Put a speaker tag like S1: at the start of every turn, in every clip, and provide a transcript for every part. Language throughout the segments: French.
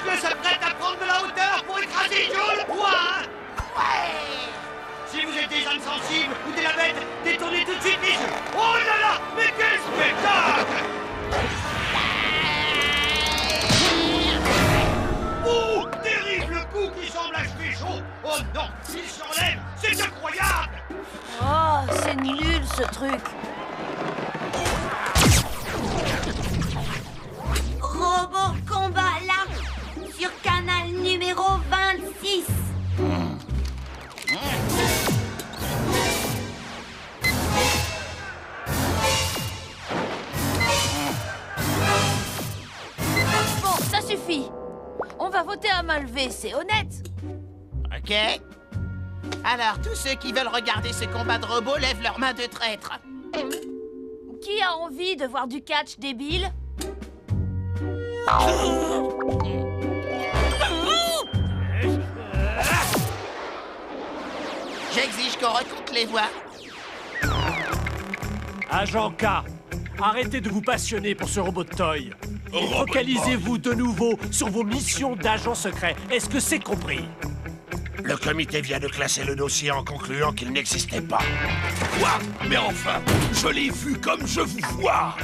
S1: que s'apprête à prendre de la hauteur pour écraser Joe le poids, hein? Ouais! Si vous êtes des âmes sensibles ou des lavettes, détournez tout de suite les yeux. Oh là là, mais quel spectacle! Oh, terrible coup qui semble achever chaud. Oh non, il s'enlève, c'est incroyable!
S2: Oh, c'est nul ce truc.
S3: Robot combat là, sur canal numéro 26.
S2: Bon, ça suffit. On va voter à main levée, c'est honnête.
S4: Ok. Alors, tous ceux qui veulent regarder ce combat de robots lèvent leurs mains de traître.
S2: Qui a envie de voir du catch débile?
S4: J'exige qu'on recompte les voix.
S5: Agent K, arrêtez de vous passionner pour ce robot de toy. Focalisez-vous de nouveau sur vos missions d'agent secret. Est-ce que c'est compris?
S6: Le comité vient de classer le dossier en concluant qu'il n'existait pas. Quoi? Mais enfin, je l'ai vu comme je vous vois.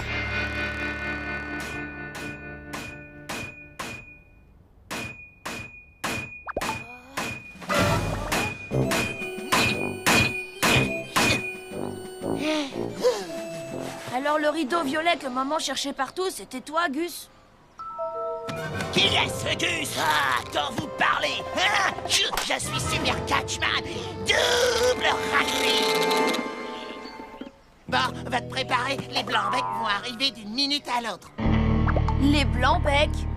S2: Alors le rideau violet que maman cherchait partout, c'était toi, Gus?
S4: Qui est ce Gus? Ah, dont vous parlez, hein? Je suis Super Catchman, double raclé. Bon, va te préparer, les Blancs-Becs vont arriver d'une minute à l'autre.
S2: Les Blancs-Becs?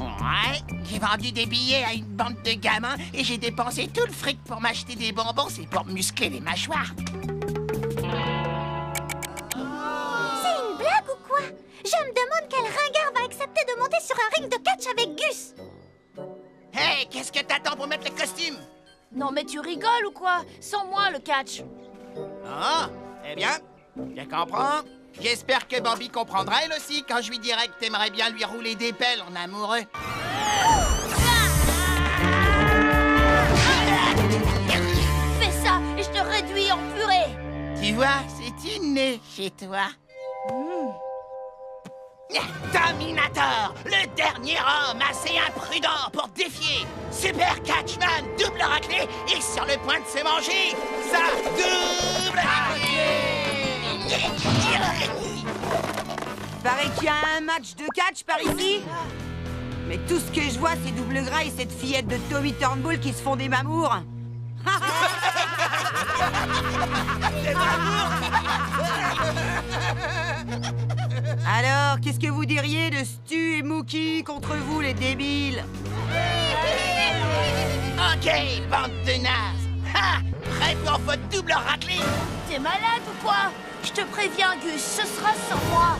S4: Ouais, j'ai vendu des billets à une bande de gamins et j'ai dépensé tout le fric pour m'acheter des bonbons, c'est pour muscler les mâchoires.
S3: C'est une blague ou quoi? Je me demande quel ringard va accepter de monter sur un ring de catch avec Gus.
S4: Hey, qu'est-ce que t'attends pour mettre le costume?
S2: Non mais tu rigoles ou quoi? Sans moi le catch.
S4: Ah, eh bien, je comprends. J'espère que Bambi comprendra elle aussi quand je lui dirai que t'aimerais bien lui rouler des pelles en amoureux.
S2: Fais ça et je te réduis en purée.
S4: Tu vois, c'est inné chez toi. Terminator, le dernier homme assez imprudent pour défier Super Catchman double raclé est sur le point de se manger sa double raclée.
S7: Paraît qu'il y a un match de catch par ici. Mais tout ce que je vois, c'est Double Gras et cette fillette de Tommy Turnbull qui se font des mamours. Alors, qu'est-ce que vous diriez de Stu et Mookie contre vous, les débiles?
S4: Ok, bande de nazes. Ha! Prêt pour votre double raclée?
S2: T'es malade ou quoi? Je te préviens, Gus, ce sera sans moi.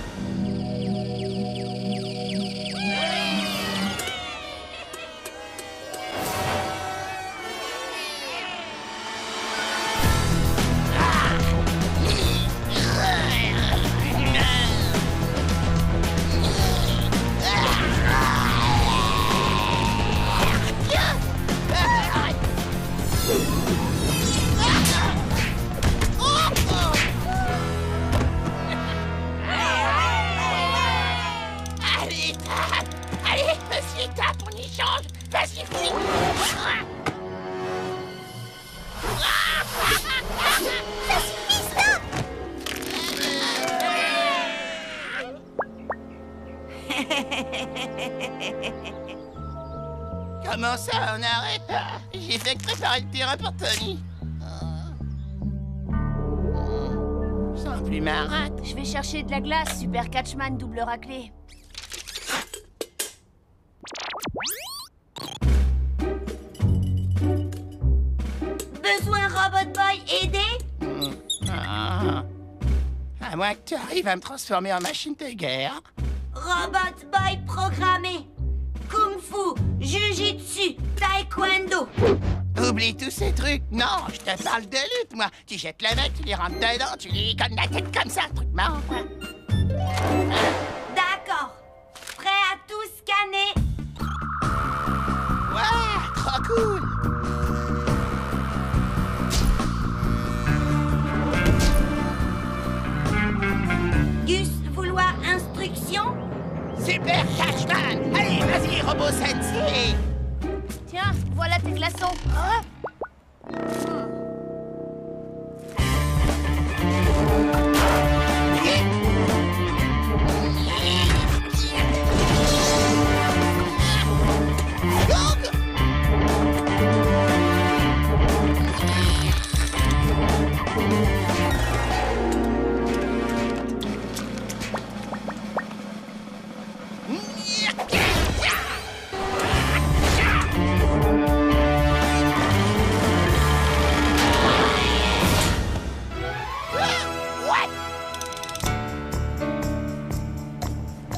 S4: Allez, monsieur, tape, on y change. Vas-y, flic.
S3: Ça suffit, stop!
S4: Comment ça, on arrête? J'ai fait que préparer le terrain pour Tony. Sans plus marrate.
S2: Je vais chercher de la glace, Super Catchman double raclé.
S3: Besoin Robot Boy aider?
S4: À moins que tu arrives à me transformer en machine de guerre.
S3: Robot Boy programmé. Kung Fu, Jiu-Jitsu, Taekwondo.
S4: Oublie tous ces trucs. Non, je te parle de lutte, moi. Tu jettes le mec, tu les rentres dedans, tu les connes la tête comme ça. Truc marrant, quoi.
S3: D'accord. Prêt à tout scanner?
S4: Turbo Sensei.
S2: Tiens, voilà tes glaçons.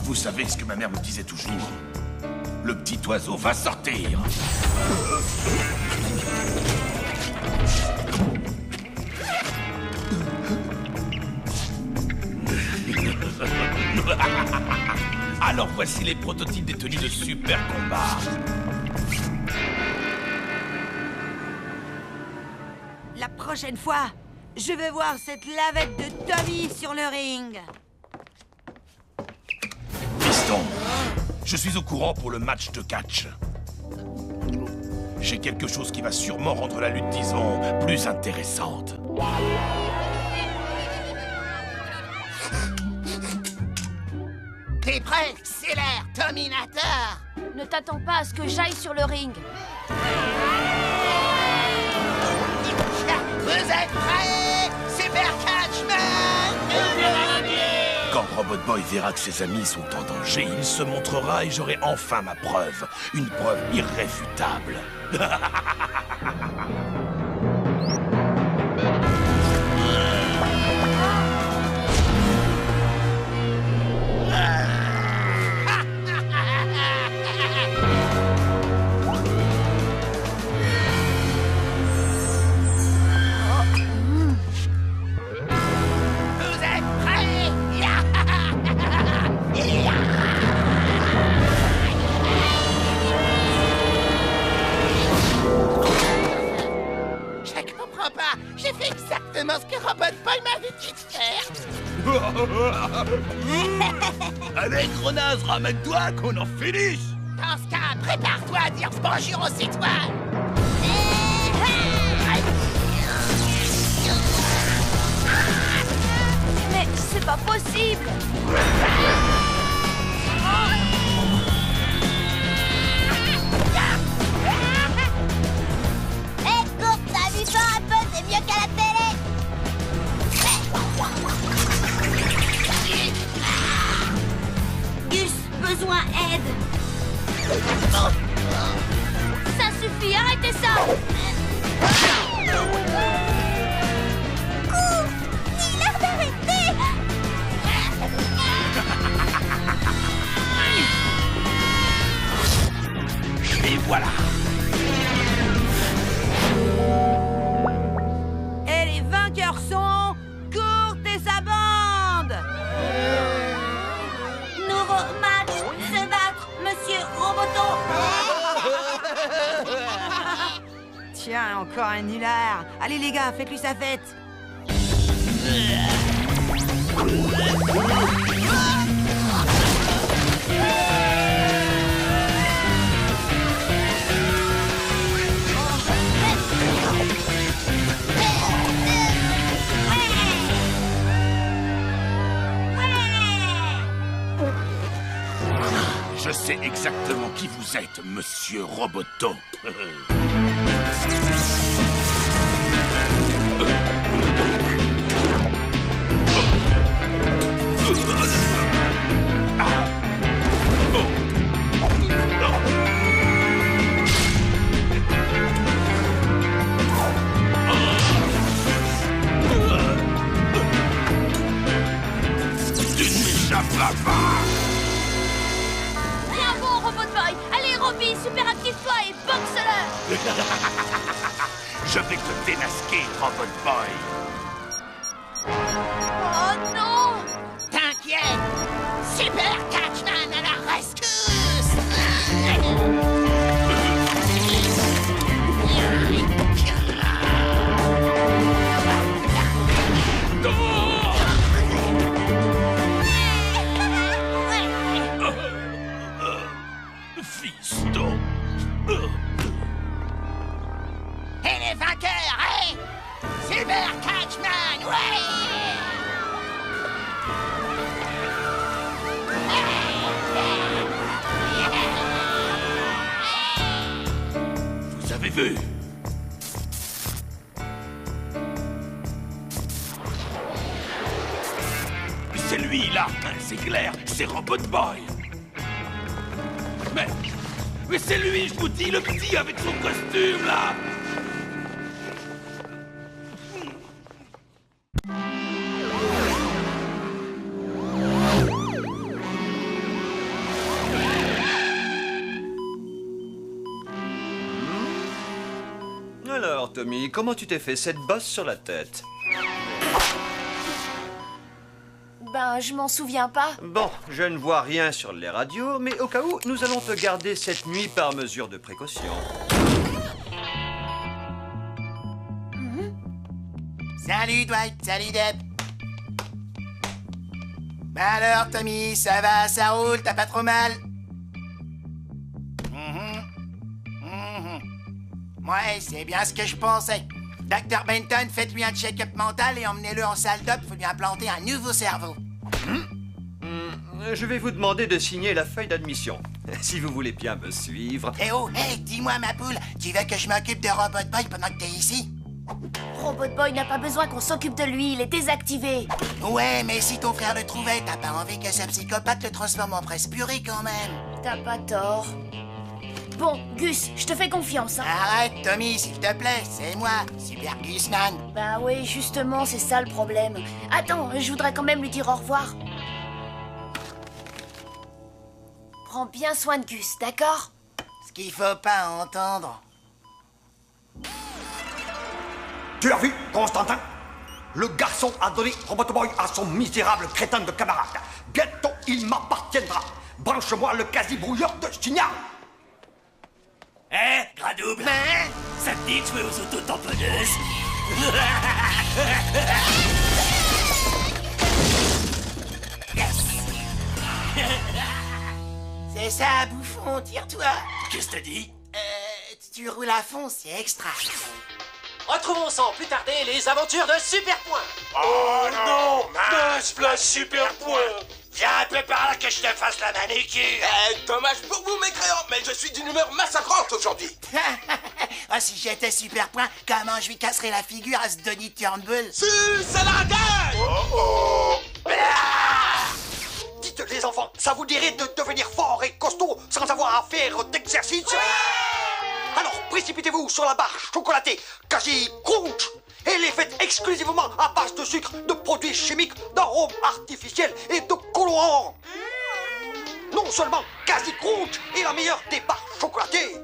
S6: Vous savez ce que ma mère me disait toujours? Le petit oiseau va sortir. Alors voici les prototypes des tenues de super combat.
S7: La prochaine fois, je veux voir cette lavette de Tommy sur le ring.
S6: Piston, je suis au courant pour le match de catch. J'ai quelque chose qui va sûrement rendre la lutte, disons, plus intéressante.
S4: T'es prêt? C'est l'air, Tominator.
S2: Ne t'attends pas à ce que j'aille sur le ring.
S4: Vous êtes prêts? Super Catchman!
S6: Quand Robot Boy verra que ses amis sont en danger, il se montrera et j'aurai enfin ma preuve. Une preuve irréfutable.
S4: Vous êtes prêts? Je comprends pas. J'ai fait exactement ce que Robot Boy m'avait dit de faire.
S6: Allez, grenasse, ramène-toi qu'on en finisse.
S4: Dans ce cas, prépare-toi à dire bonjour aux étoiles.
S2: Mais c'est pas possible.
S3: Hé, cours, t'as vu fort un peu, c'est mieux qu'à la télé.
S2: Gus, besoin aide. Ça suffit, arrêtez ça.
S3: Cours, dis-leur d'arrêter.
S6: Et voilà.
S7: Et les vainqueurs sont... Kurt et sa bande.
S3: Nouveau match, se battre, Monsieur Roboto.
S7: Tiens, encore un nulard. Allez les gars, faites-lui sa fête.
S6: Je sais exactement qui vous êtes, Monsieur Roboto. Tu ne m'échapperas pas.
S2: Bien bon, Robot Boy. Allez, Robbie, super active-toi et boxe-le.
S6: Je vais te démasquer, Robot Boy.
S2: Oh non.
S4: T'inquiète, Super Catchman à la rescousse.
S6: Fils. vu. C'est lui, là, c'est clair, c'est Robot Boy. Mais c'est lui, je vous dis, le petit avec son costume, là.
S8: Alors, Tommy, comment tu t'es fait cette bosse sur la tête?
S2: Ben, je m'en souviens pas.
S8: Bon, je ne vois rien sur les radios, mais au cas où, nous allons te garder cette nuit par mesure de précaution.
S4: Salut Dwight, salut Deb. Bah alors Tommy, ça va, ça roule, t'as pas trop mal? Ouais, c'est bien ce que je pensais. Dr Benton, faites-lui un check-up mental et emmenez-le en salle d'op, faut lui implanter un nouveau cerveau.
S8: Je vais vous demander de signer la feuille d'admission, si vous voulez bien me suivre.
S4: Eh oh, hey, dis-moi ma poule, tu veux que je m'occupe de Robot Boy pendant que t'es ici?
S2: Robot Boy n'a pas besoin qu'on s'occupe de lui, il est désactivé.
S4: Ouais, mais si ton frère le trouvait, t'as pas envie que ce psychopathe le transforme en presse purée quand même.
S2: T'as pas tort. Bon, Gus, je te fais confiance, hein.
S4: Arrête, Tommy, s'il te plaît, c'est moi, Super Gusman.
S2: Bah oui, justement, c'est ça le problème. Attends, je voudrais quand même lui dire au revoir. Prends bien soin de Gus, d'accord?
S4: Ce qu'il faut pas entendre.
S1: Tu as vu, Constantin? Le garçon a donné Robot Boy à son misérable crétin de camarade. Bientôt, il m'appartiendra. Branche-moi le quasi-brouilleur de signal.
S6: Gradouble, ça te dit de jouer aux autotamponneuses?
S4: C'est ça, bouffon, tire-toi.
S6: Qu'est-ce que t'as dit?
S4: Tu roules à fond, c'est extra.
S5: Retrouvons sans plus tarder les aventures de Super Point.
S6: Oh non, mince, place Super Point. Viens un peu par là que je te fasse la manicure.
S9: Dommage pour vous, mécréants, mais je suis d'une humeur massacrante aujourd'hui.
S4: Ah, si j'étais Super Point, comment je lui casserais la figure à ce Donny Turnbull?
S9: Si, c'est la gueule!
S1: Dites les enfants, ça vous dirait de devenir fort et costaud sans avoir à faire d'exercice? Alors précipitez-vous sur la barre chocolatée Quasi Crunch et les faites exclusivement à base de sucre, de produits chimiques, d'arômes artificiels et de colorants. Non seulement Quasi Crunch est la meilleure des barres chocolatées,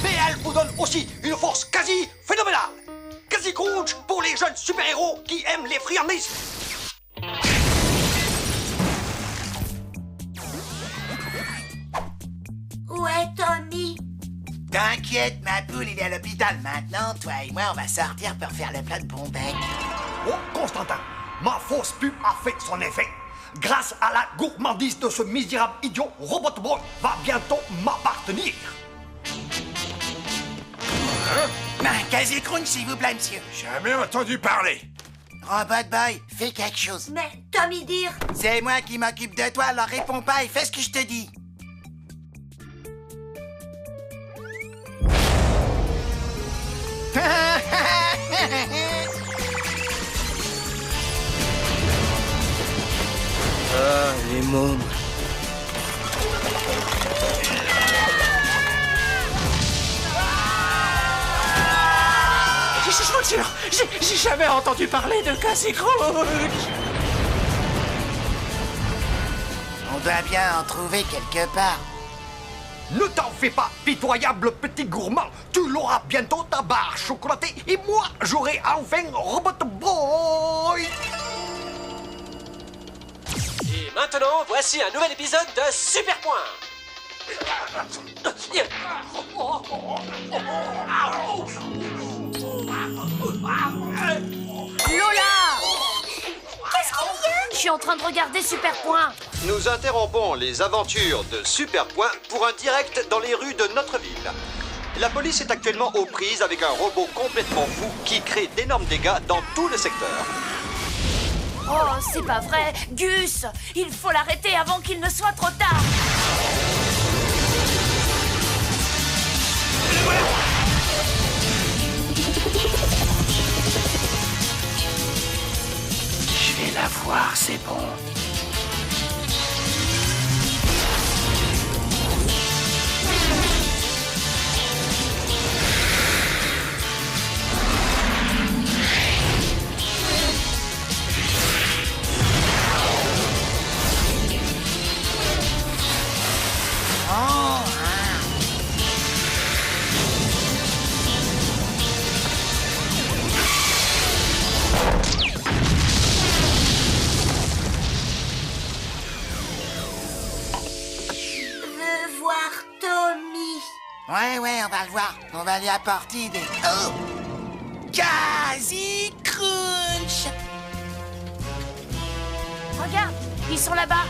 S1: mais elle vous donne aussi une force quasi phénoménale. Quasi Crunch pour les jeunes super-héros qui aiment les friandises.
S3: Où est Tommy?
S4: T'inquiète, ma poule, il est à l'hôpital. Maintenant, toi et moi, on va sortir pour faire le plat de bon bec.
S1: Oh, Constantin, ma fausse pub a fait son effet. Grâce à la gourmandise de ce misérable idiot, Robot Boy va bientôt m'appartenir.
S4: Un Quasi Crunch, s'il vous plaît, monsieur.
S6: Jamais entendu parler.
S4: Robot Boy, fais quelque chose.
S3: Mais Tommy dire...
S4: C'est moi qui m'occupe de toi, alors réponds pas et fais ce que je te dis.
S10: Ah, les mômes.
S5: Je vous jure, j'ai jamais entendu parler de Quasi Crunch.
S4: On doit bien en trouver quelque part.
S1: Ne t'en fais pas, pitoyable petit gourmand. Tu l'auras bientôt ta barre chocolatée et moi, j'aurai enfin Robot Boy.
S5: Et maintenant, voici un nouvel épisode de Super Point.
S2: Lola! Qu'est-ce qu'il y a? Je suis en train de regarder Super Point.
S8: Nous interrompons les aventures de Super Point pour un direct dans les rues de notre ville. La police est actuellement aux prises avec un robot complètement fou qui crée d'énormes dégâts dans tout le secteur.
S2: Oh, c'est pas vrai. Gus, il faut l'arrêter avant qu'il ne soit trop tard.
S6: Le voilà.
S4: voir, c'est bon. Ouais, on va le voir. On va lui apporter des... Oh! Quasi Crunch!
S2: Regarde, ils sont là-bas.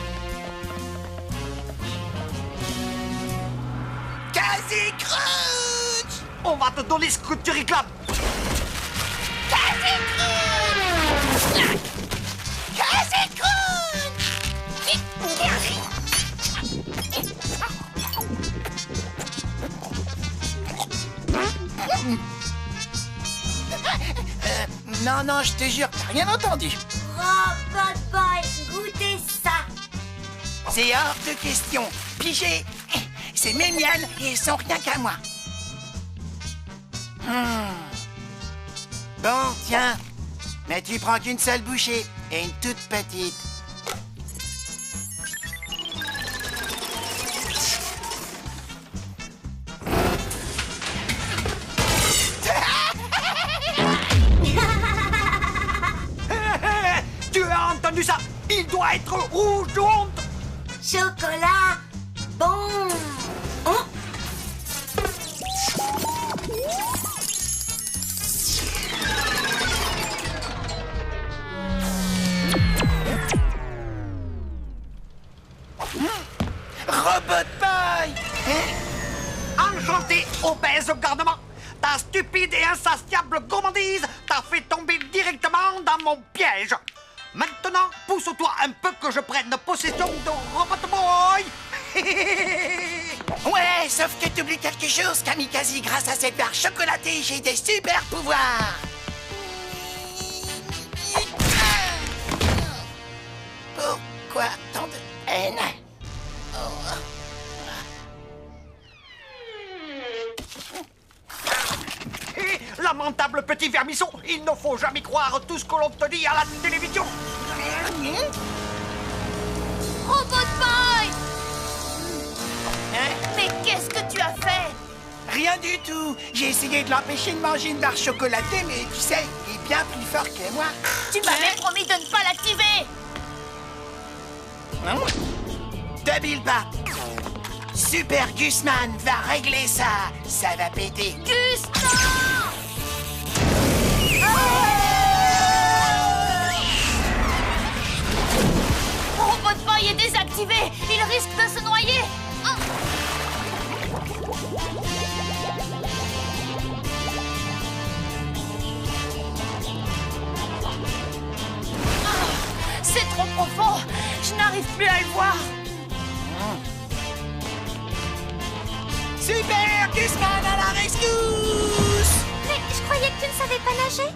S4: Quasi Crunch!
S1: On va te donner ce que tu réclames.
S4: Quasi Crunch! Quasi Crunch! Non, je te jure, t'as rien entendu.
S3: Robot Boy, goûtez ça.
S4: C'est hors de question. Pigé, c'est mes miennes et elles sont rien qu'à moi. Bon, tiens. Mais tu prends qu'une seule bouchée et une toute petite.
S1: Tu as entendu ça? Il doit être rouge de honte.
S3: Chocolat, bon. Oh.
S4: Robot Boy!
S1: Enchanté, obèse gouvernement. Ta stupide et insatiable gourmandise t'a fait tomber directement dans mon piège. Maintenant, pousse-toi un peu que je prenne possession de Robot Boy.
S4: Ouais, sauf que t'oublies quelque chose, Kamikaze. Grâce à cette barre chocolatée, j'ai des super pouvoirs. Pourquoi tant de haine?
S1: Lamentable petit vermisson, il ne faut jamais croire tout ce que l'on te dit à la télévision.
S2: Robot Boy!
S4: Hein?
S2: Mais qu'est-ce que tu as fait?
S4: Rien du tout. J'ai essayé de l'empêcher de manger une barre chocolatée, mais tu sais, il est bien plus fort que moi.
S2: Tu m'avais promis de ne pas l'activer.
S4: Débile pas. Super Gusman va régler ça. Ça va péter.
S2: Gus, non! Robot Boy est désactivé. Il risque de se noyer. C'est trop profond. Je n'arrive plus à le voir.
S4: Super Gusman à la rescousse!
S3: Mais je croyais que tu ne savais pas nager.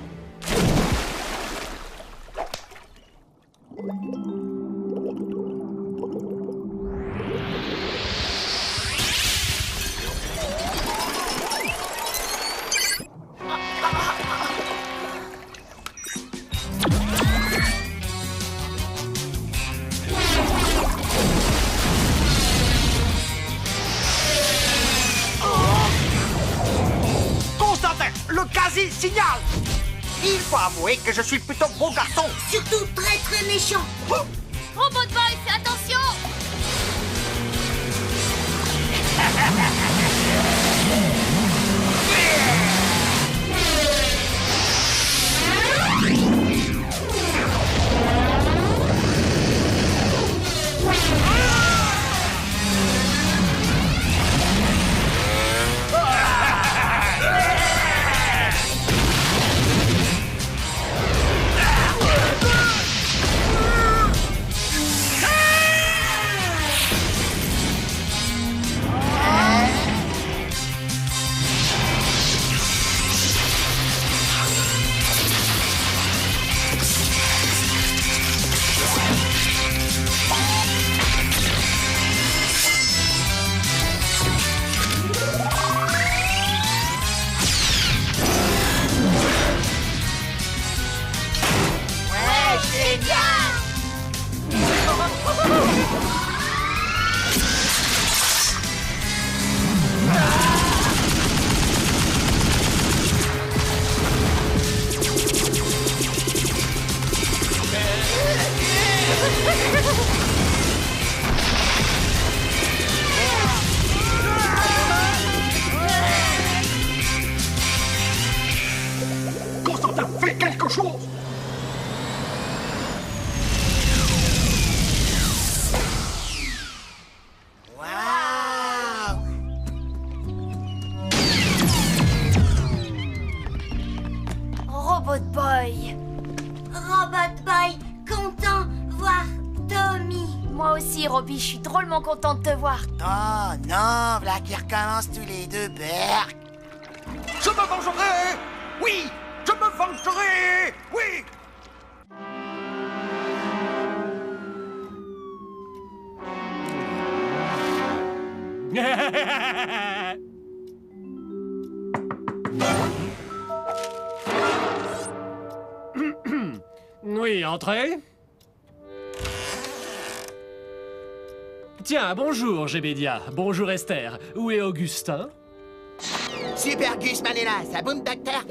S1: Le quasi-signal. Il faut avouer que je suis plutôt bon garçon.
S3: Surtout très très méchant.
S2: Robot Boy, fais attention.
S1: Constantin, fais quelque chose!
S2: Robot Boy.
S3: Robot Boy, content voir Tommy.
S2: Moi aussi, Robbie, je suis drôlement contente de te voir.
S4: Oh non, voilà qui recommencent tous les deux, Berk.
S1: Je me vengerai! Oui! Je me vengerai! Oui!
S5: Oui, entrez. Tiens, bonjour, Gébedia. Bonjour, Esther. Où est Augustin?
S4: Super Gusman est là, ça boum, docteur.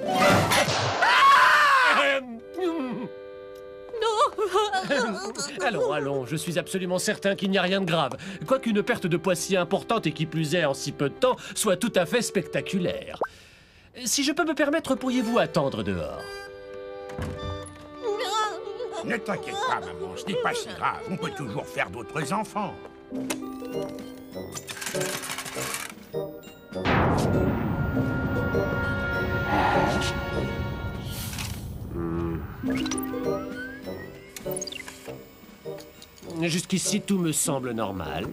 S5: Allons, je suis absolument certain qu'il n'y a rien de grave. Quoiqu'une perte de poids si importante et qui plus est en si peu de temps soit tout à fait spectaculaire. Si je peux me permettre, pourriez-vous attendre dehors?
S6: Ne t'inquiète pas, maman, ce n'est pas si grave. On peut toujours faire d'autres enfants.
S5: Jusqu'ici, tout me semble normal.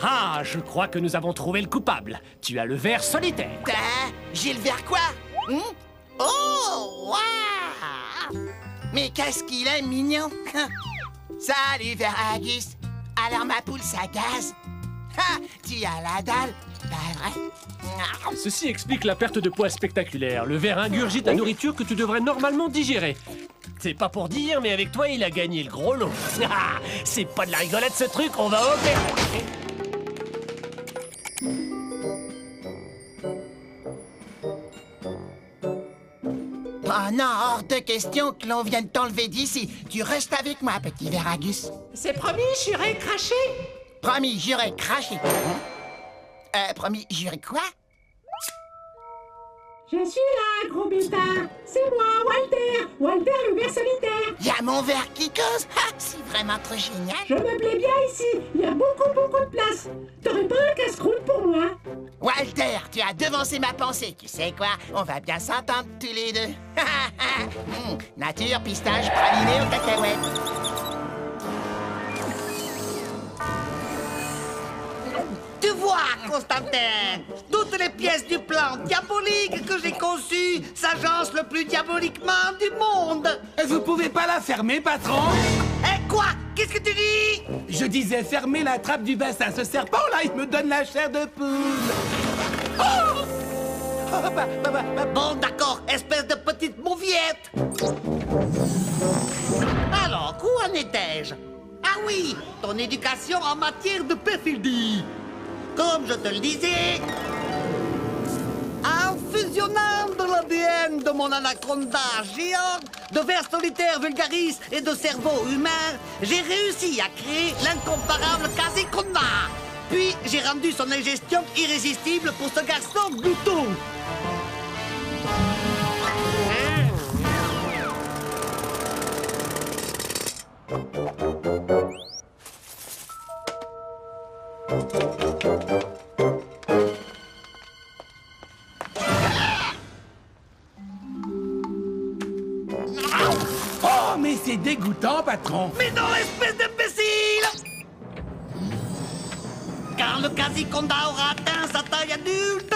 S5: Ah, je crois que nous avon trouvé le coupable. Tu as le ver solitaire.
S4: J'ai le verre quoi? Oh, waouh! Mais qu'est-ce qu'il est mignon! Salut, Veragus! Alors ma poule s'agace? Tu as la dalle, pas vrai?
S5: Ceci explique la perte de poids spectaculaire. Le ver ingurgite la nourriture que tu devrais normalement digérer. C'est pas pour dire, mais avec toi, il a gagné le gros lot. C'est pas de la rigolade ce truc, on va opérer.
S4: Oh non, hors de question que l'on vienne t'enlever d'ici. Tu restes avec moi, petit Veragus.
S11: C'est promis, j'irai cracher.
S4: Promis, j'irai cracher. Promis, j'irai quoi?
S11: Je suis là, gros butin. C'est moi, Walter. Walter, le ver solitaire.
S4: Y a mon verre qui cause. C'est vraiment trop génial.
S11: Je me plais bien ici. Il y a beaucoup de place. T'aurais pas un casse-croûte pour moi?
S4: Walter, tu as devancé ma pensée. Tu sais quoi? On va bien s'entendre tous les deux. Nature, pistache, praliné aux cacahuètes.
S12: Tu vois, Constantin, toutes les pièces du plan diabolique que j'ai conçu s'agencent le plus diaboliquement du monde.
S13: Vous pouvez pas la fermer, patron?
S12: Eh quoi? Qu'est-ce que tu dis?
S13: Je disais fermer la trappe du bassin. Ce serpent-là, il me donne la chair de poule. Oh!
S12: Bon, d'accord, espèce de petite mauviette. Alors, où en étais-je? Ah oui, ton éducation en matière de perfidie. Comme je te le disais, en fusionnant de l'ADN de mon anaconda géant, de vers solitaire vulgaris et de cerveau humain, j'ai réussi à créer l'incomparable Quasiconda. Puis j'ai rendu son ingestion irrésistible pour ce garçon glouton.
S13: Oh, mais c'est dégoûtant, patron.
S12: Mais non, espèce d'imbécile! Quand le Quasiconda aura atteint sa taille adulte,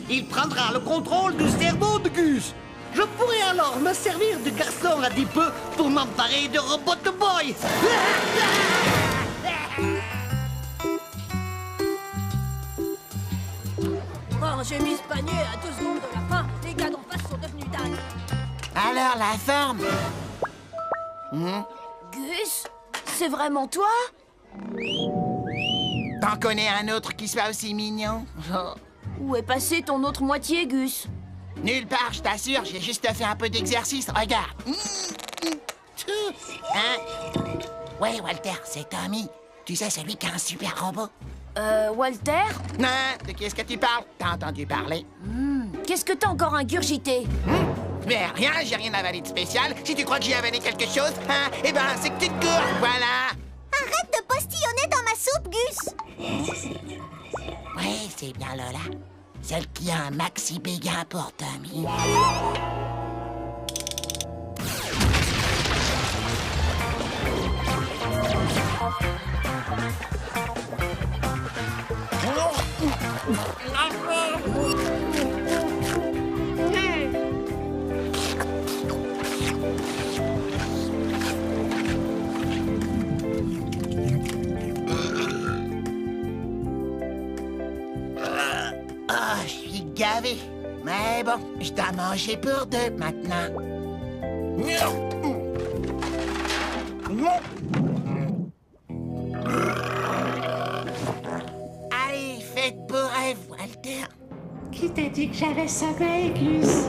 S12: il prendra le contrôle du cerveau de Gus. Je pourrai alors me servir du garçon adipeux pour m'emparer de Robot Boy.
S14: Oh, j'ai mis ce panier à 2 secondes de la fin. Les gars d'en face sont devenus dingues.
S4: Alors, la forme?
S2: Gus, c'est vraiment toi?
S4: T'en connais un autre qui soit aussi mignon?
S2: Où est passée ton autre moitié, Gus?
S4: Nulle part, je t'assure, j'ai juste fait un peu d'exercice, regarde. Hein? Ouais, Walter, c'est Tommy. Tu sais, celui qui a un super robot.
S2: Walter?
S4: Non, de qui est-ce que tu parles? T'as entendu parler?
S2: Qu'est-ce que t'as encore ingurgité?
S4: Mais rien, j'ai rien avalé de spécial. Si tu crois que j'ai avalé quelque chose, hein, eh ben, c'est que tu te gourres, voilà.
S3: Arrête de postillonner dans ma soupe, Gus.
S4: Oui, c'est bien Lola. Celle qui a un maxi béguin pour Tommy. Je suis gavé. Mais bon, je dois manger pour deux maintenant. Allez, faites beau rêve, Walter.
S11: Qui t'a dit que j'avais sommeil, Gus?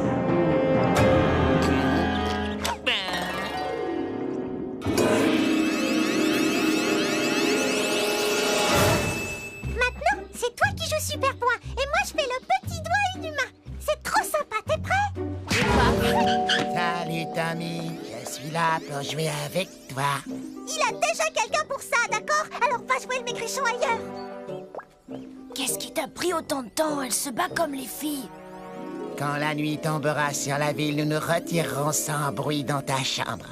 S3: Maintenant, c'est toi qui joues Super Point. Et moi, je fais le petit doigt inhumain. C'est trop sympa, t'es prêt?
S4: Salut, Tommy. Je suis là pour jouer avec toi.
S3: Il a déjà quelqu'un pour ça, d'accord? Alors va jouer le maigrichon ailleurs.
S2: Qu'est-ce qui t'a pris autant de temps? Elle se bat comme les filles.
S4: Quand la nuit tombera sur la ville, nous nous retirerons sans bruit dans ta chambre.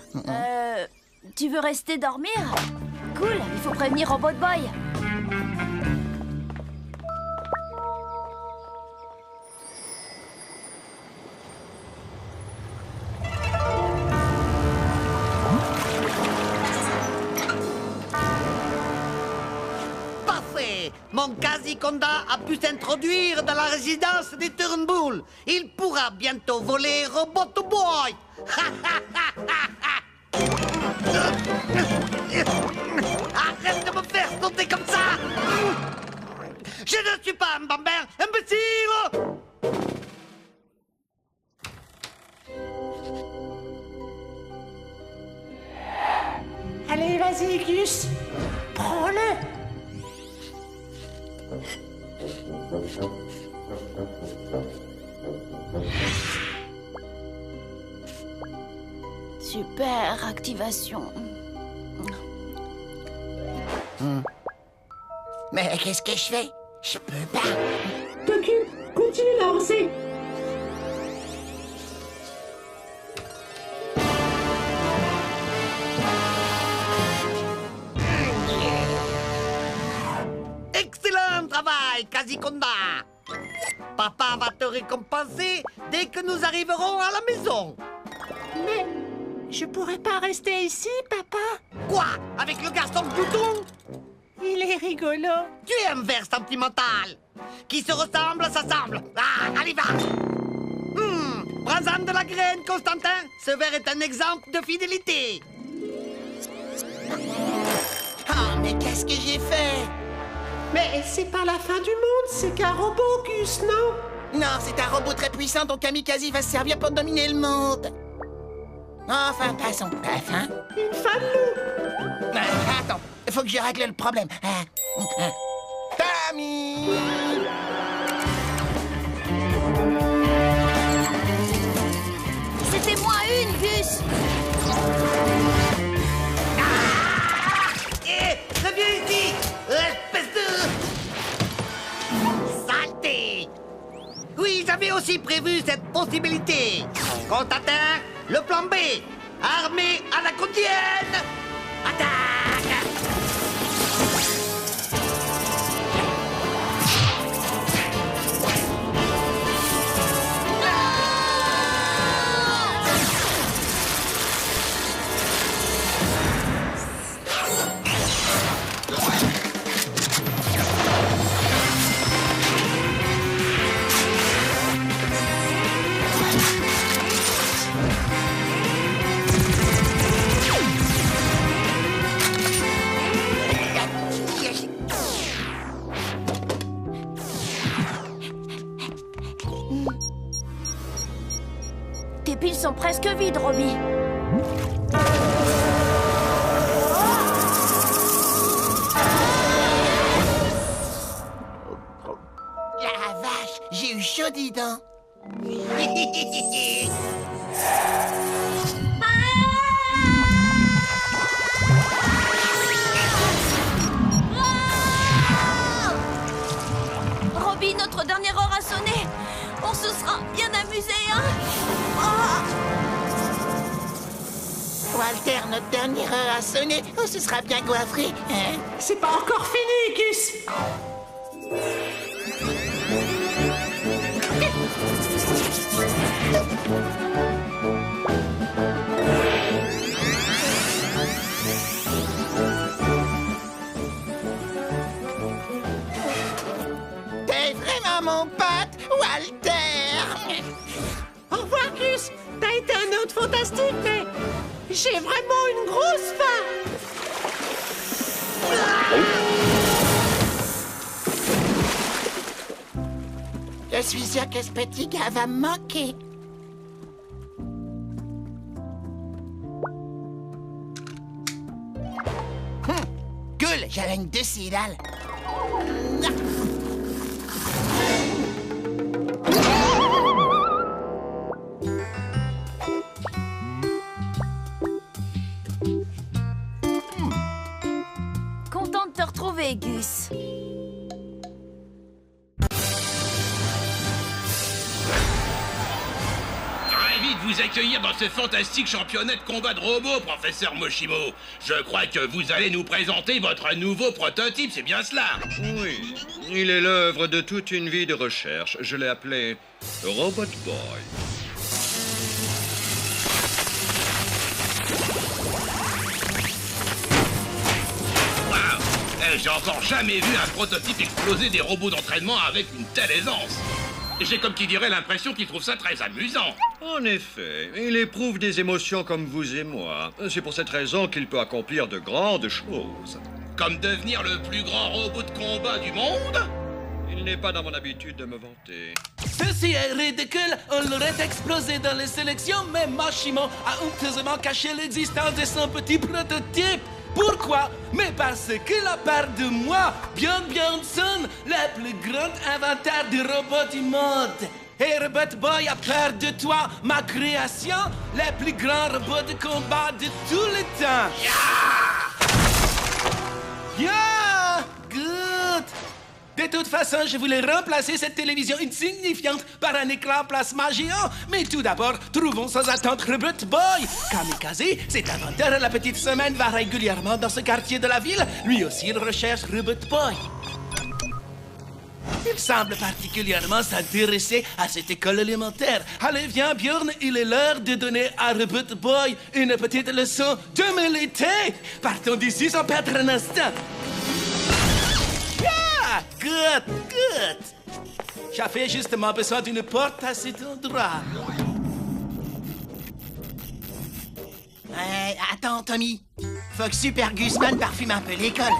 S2: Tu veux rester dormir? Cool, il faut prévenir Robot Boy.
S12: Parfait. Mon Quasi-Conda a pu s'introduire dans la résidence des Turnbull. Il pourra bientôt voler Robot Boy. Arrête de me faire sauter comme ça. Je ne suis pas un bambin, imbécile.
S11: Allez, vas-y, Gus. Prends-le.
S2: Super activation.
S4: Mais qu'est-ce que je fais? Je peux pas.
S11: Toku, continue de lancer.
S12: Excellent travail, Quasi-Conda. Papa va te récompenser dès que nous arriverons à la maison.
S11: Mais je pourrais pas rester ici, papa.
S12: Quoi? Avec le garçon bouton?
S11: Il est rigolo.
S12: Tu es un ver sentimental. Qui se ressemble, s'assemble. Ah, allez, va. Prends-en de la graine, Constantin. Ce ver est un exemple de fidélité.
S4: Oh, mais qu'est-ce que j'ai fait?
S11: Mais c'est pas la fin du monde, c'est qu'un robot, Gus, non?
S4: Non, c'est un robot très puissant dont Kamikaze va se servir pour dominer le monde. Enfin, passons. Enfin.
S11: Une fan loup.
S4: Attends, faut que je règle le problème. Tommy!
S2: C'était moins une, Gus.
S12: Reviens ici, espèce de... saleté. Oui, j'avais aussi prévu cette possibilité. Constantin, le plan B. Armée à la contienne. Attaque!
S2: sont presque vides, Robbie.
S4: La vache, j'ai eu chaud dedans.
S2: Robbie, notre dernière heure a sonné. On se sera bien amusé, hein?
S4: Walter, notre dernière heure a sonné. On se sera bien goiffré, hein?
S11: C'est pas encore fini, Gus.
S4: T'es vraiment mon pote, Walter!
S11: Au revoir, Gus. T'as été un hôte fantastique, mais j'ai vraiment une grosse faim.
S4: Je suis sûr que ce petit gars va me manquer. Cool, j'avais une décidale.
S2: Content de te retrouver, Gus.
S6: Ravi de vous accueillir dans ce fantastique championnat de combat de robots, professeur Moshimo. Je crois que vous allez nous présenter votre nouveau prototype, c'est bien cela?
S8: Oui, il est l'œuvre de toute une vie de recherche. Je l'ai appelé Robot Boy.
S6: J'ai encore jamais vu un prototype exploser des robots d'entraînement avec une telle aisance. J'ai comme qui dirait l'impression qu'il trouve ça très amusant.
S8: En effet, il éprouve des émotions comme vous et moi. C'est pour cette raison qu'il peut accomplir de grandes choses.
S6: Comme devenir le plus grand robot de combat du monde?
S8: Il n'est pas dans mon habitude de me vanter.
S13: Ceci est ridicule, on l'aurait explosé dans les sélections, mais Moshimo a honteusement caché l'existence de son petit prototype. Pourquoi? Mais parce qu'il a peur de moi, Björn Björnsson, le plus grand inventeur de robots du monde. Et Robot Boy a peur de toi, ma création, le plus grand robot de combat de tous les temps. Yeah! Good! De toute façon, je voulais remplacer cette télévision insignifiante par un écran plasma géant. Mais tout d'abord, trouvons sans attendre Robot Boy. Kamikaze, cet inventeur à la petite semaine, va régulièrement dans ce quartier de la ville. Lui aussi, il recherche Robot Boy. Il semble particulièrement s'intéresser à cette école élémentaire. Allez, viens, Björn, il est l'heure de donner à Robot Boy une petite leçon d'humilité. Partons d'ici sans perdre un instant. Yeah! Good, good. J'avais justement besoin d'une porte à cet endroit.
S4: Attends, Tommy. Faut que Super Gusman parfume un peu l'école.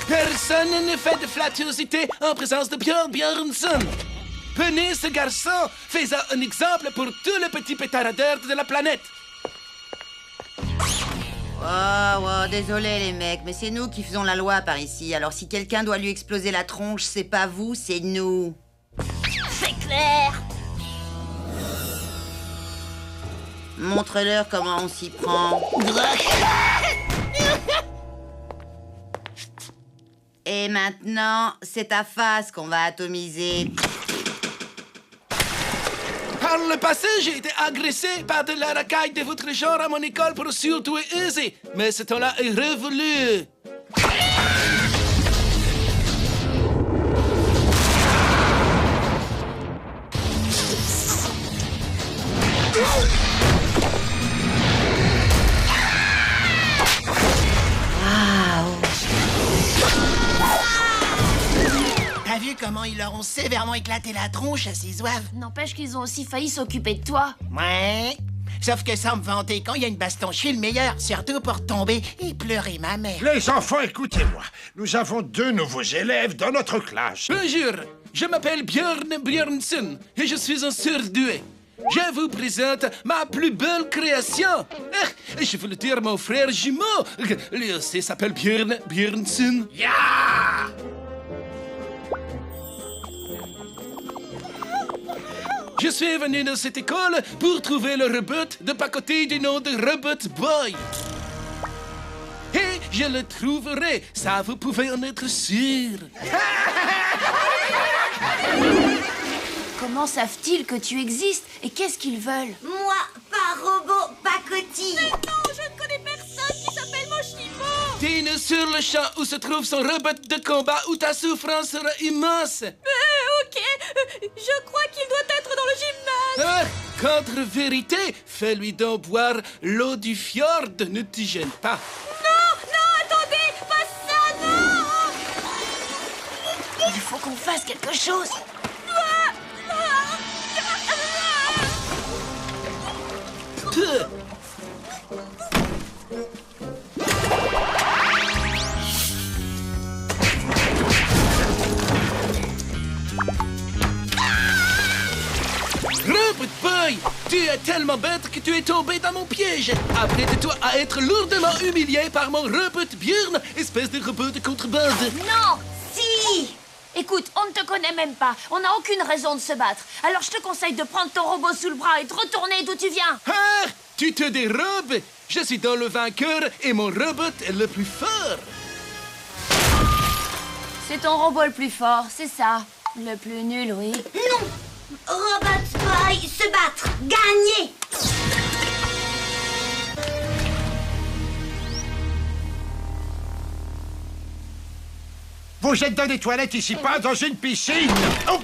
S13: Personne ne fait de flattuosité en présence de Björn Björnsson. Prenez ce garçon, fais-en un exemple pour tous les petits pétaradeurs de la planète.
S7: Oh, désolé les mecs, mais c'est nous qui faisons la loi par ici. Alors si quelqu'un doit lui exploser la tronche, c'est pas vous, c'est nous.
S2: C'est clair.
S7: Montre-leur comment on s'y prend. Et maintenant, c'est ta face qu'on va atomiser.
S13: Par le passé, j'ai été agressé par de la racaille de votre genre à mon école pour surtout et user. Mais ce temps-là est révolu.
S4: T'as vu comment ils leur ont sévèrement éclaté la tronche à ces zouaves?
S2: N'empêche qu'ils ont aussi failli s'occuper de toi.
S4: Ouais. Sauf que sans me vanter, quand il y a une baston, je suis le meilleur. Surtout pour tomber et pleurer ma mère.
S6: Les enfants, écoutez-moi. Nous avons 2 nouveaux élèves dans notre classe.
S13: Bonjour, je m'appelle Björn Björnsson et je suis un surdoué. Je vous présente ma plus belle création. Je veux le dire à mon frère jumeau. Lui aussi s'appelle Björn Björnsson.
S6: Yeah!
S13: Je suis venu dans cette école pour trouver le robot de pacotille du nom de Robot Boy. Et je le trouverai, ça vous pouvez en être sûr.
S2: Comment savent-ils que tu existes et qu'est-ce qu'ils veulent?
S3: Moi, pas robot, pacotille.
S14: Mais non, je ne connais personne qui s'appelle Moshimo.
S13: Dîne sur le champ où se trouve son robot de combat où ta souffrance sera immense.
S14: Ok, je crois qu'il doit être dans le gymnase.
S13: Contre-vérité, fais-lui donc boire l'eau du fjord, ne te gêne pas.
S14: Non, attendez, pas ça, non.
S2: Il faut qu'on fasse quelque chose.
S13: Robot Boy, tu es tellement bête que tu es tombé dans mon piège. Apprête-toi à être lourdement humilié par mon robot Björn, espèce de robot de contrebande.
S2: Non, si. Écoute, on ne te connaît même pas. On n'a aucune raison de se battre. Alors je te conseille de prendre ton robot sous le bras et de retourner d'où tu viens.
S13: Ah, tu te dérobes. Je suis dans le vainqueur et mon robot est le plus fort.
S2: C'est ton robot le plus fort, c'est ça. Le plus nul, oui.
S3: Non. Robot Boy, se battre, gagner.
S15: Vous êtes dans des toilettes ici, pas dans une piscine. Oh!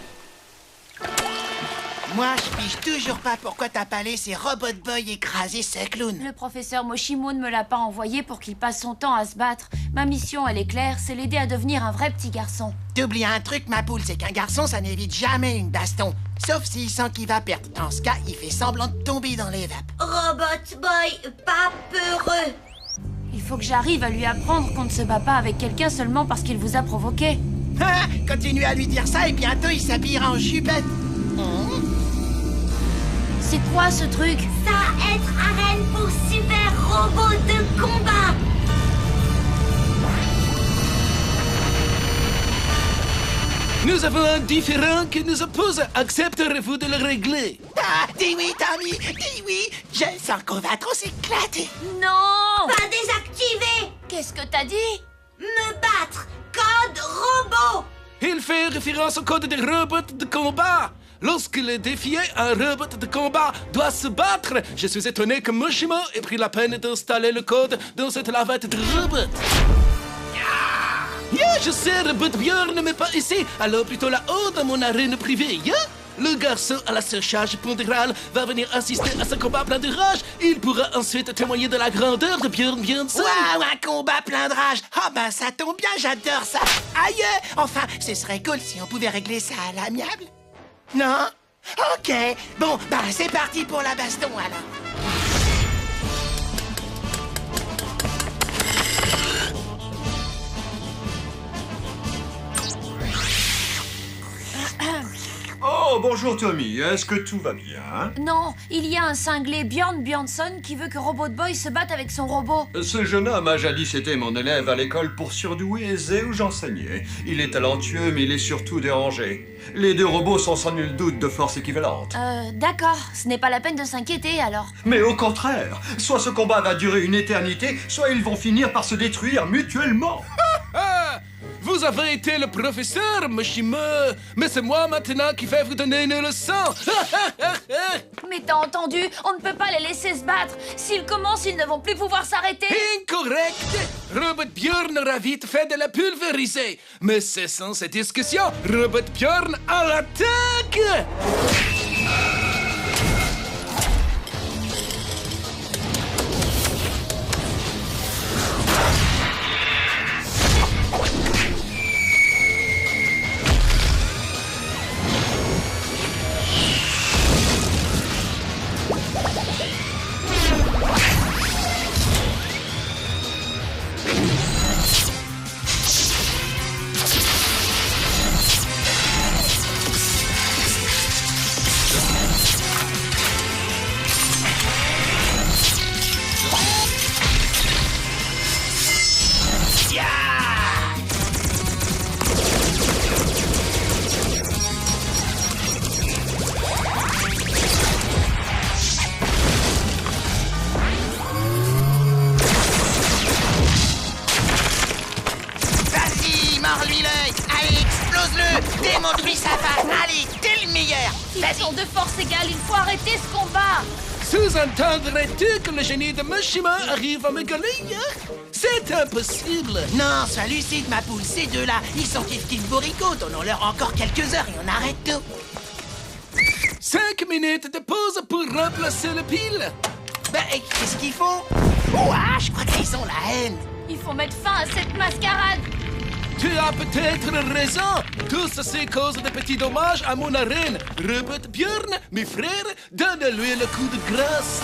S4: Moi, je pige toujours pas pourquoi t'as pas laissé Robot Boy écraser ce clown.
S2: Le professeur Moshimo ne me l'a pas envoyé pour qu'il passe son temps à se battre. Ma mission, elle est claire, c'est l'aider à devenir un vrai petit garçon.
S4: T'oublies un truc, ma poule, c'est qu'un garçon, ça n'évite jamais une baston. Sauf s'il sent qu'il va perdre. Dans ce cas, il fait semblant de tomber dans les vapes.
S3: Robot Boy, pas peureux.
S2: Il faut que j'arrive à lui apprendre qu'on ne se bat pas avec quelqu'un seulement parce qu'il vous a provoqué.
S4: Ah, continue à lui dire ça et bientôt il s'habillera en jupette.
S2: C'est quoi ce truc?
S3: Ça être arène pour super robot de combat.
S13: Nous avons un différend qui nous oppose. Accepterez-vous de le régler?
S4: Ah, dis oui, Tommy, dis oui. Je sens qu'on va trop s'éclater.
S2: Non!
S3: Pas désactivé.
S2: Qu'est-ce que t'as dit?
S3: Me battre. Code robot.
S13: Il fait référence au code des robots de combat. Lorsqu'il est défié, un robot de combat doit se battre. Je suis étonné que Moshimo ait pris la peine d'installer le code dans cette lavette de robot. Je sais, Robot Björn ne m'est pas ici, alors plutôt là-haut dans mon arène privée. Le garçon à la surcharge pondérale va venir assister à ce combat plein de rage. Il pourra ensuite témoigner de la grandeur de Björn Björnsson.
S4: Waouh, un combat plein de rage. Ah ben ça tombe bien, j'adore ça. Aïe, enfin, ce serait cool si on pouvait régler ça à l'amiable. Non? Ok, bon, ben c'est parti pour la baston alors.
S16: Oh, bonjour Tommy, est-ce que tout va bien?
S2: Non, il y a un cinglé Björn Björnsson qui veut que Robot Boy se batte avec son robot.
S16: Ce jeune homme a jadis été mon élève à l'école pour surdoués aisés où j'enseignais. Il est talentueux, mais il est surtout dérangé. Les deux robots sont sans nul doute de force équivalente.
S2: D'accord, ce n'est pas la peine de s'inquiéter alors.
S16: Mais au contraire, soit ce combat va durer une éternité, soit ils vont finir par se détruire mutuellement.
S13: Vous avez été le professeur, Moshimo, mais c'est moi maintenant qui vais vous donner une leçon.
S2: Mais t'as entendu, on ne peut pas les laisser se battre. S'ils commencent, ils ne vont plus pouvoir s'arrêter.
S13: Incorrect. Robot Björn aura vite fait de la pulvériser. Mais cessons cette discussion. Robot Björn à l'attaque.
S4: Mords-lui l'œil. Allez, explose-le. Démonte-lui sa face. Allez, t'es le meilleur.
S2: Ils sont de force égale, il faut arrêter ce combat.
S13: Sous-entendrais-tu que le génie de Moshimo arrive à me gauler? C'est impossible.
S4: Non, sois lucide, ma poule. Ces deux-là, ils sont kiff-kiff bourricots. Donnons-leur encore quelques heures et on arrête tout.
S13: 5 minutes de pause pour remplacer le pile.
S4: Ben, qu'est-ce qu'ils font? Ouah, je crois qu'ils ont la haine.
S2: Il faut mettre fin à cette mascarade.
S13: Tu as peut-être raison. Tout ceci cause de petits dommages à mon arène. Robot Björn, mes frères, donne-lui le coup de grâce.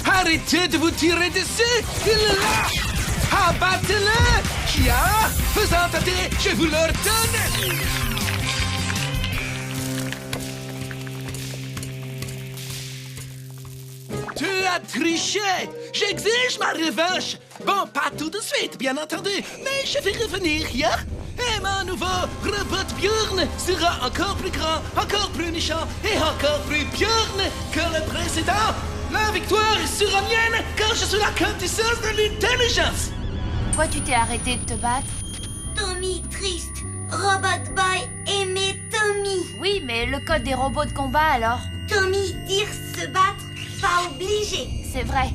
S13: Arrêtez de vous tirer dessus! Il est là! Abattez-le! Kia! Faisant tâter, je vous l'ordonne! Tu as triché! J'exige ma revanche! Bon, pas tout de suite, bien entendu, mais je vais revenir, ya! Et mon nouveau robot Björn sera encore plus grand, encore plus méchant et encore plus Björn que le précédent! La victoire sera mienne car je suis la quintessence de l'intelligence!
S2: Toi, tu t'es arrêté de te battre?
S3: Tommy triste. Robot Boy aimait Tommy.
S2: Oui, mais le code des robots de combat alors?
S3: Tommy dire se battre, pas obligé.
S2: C'est vrai.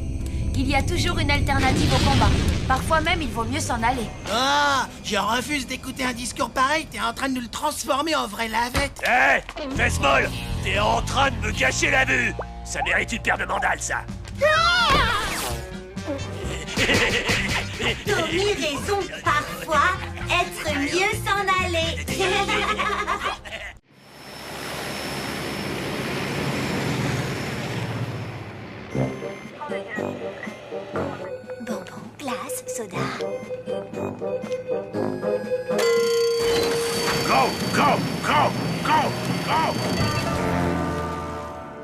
S2: Il y a toujours une alternative au combat. Parfois même, il vaut mieux s'en aller.
S4: Ah, je refuse d'écouter un discours pareil. T'es en train de nous le transformer en vraie lavette.
S5: Hé, fesse molle, t'es en train de me gâcher la vue. Ça mérite une paire de mandales, ça.
S3: Tommy raison, parfois, être mieux s'en aller. Bonbon, glace, soda.
S15: Go, go, go, go, go!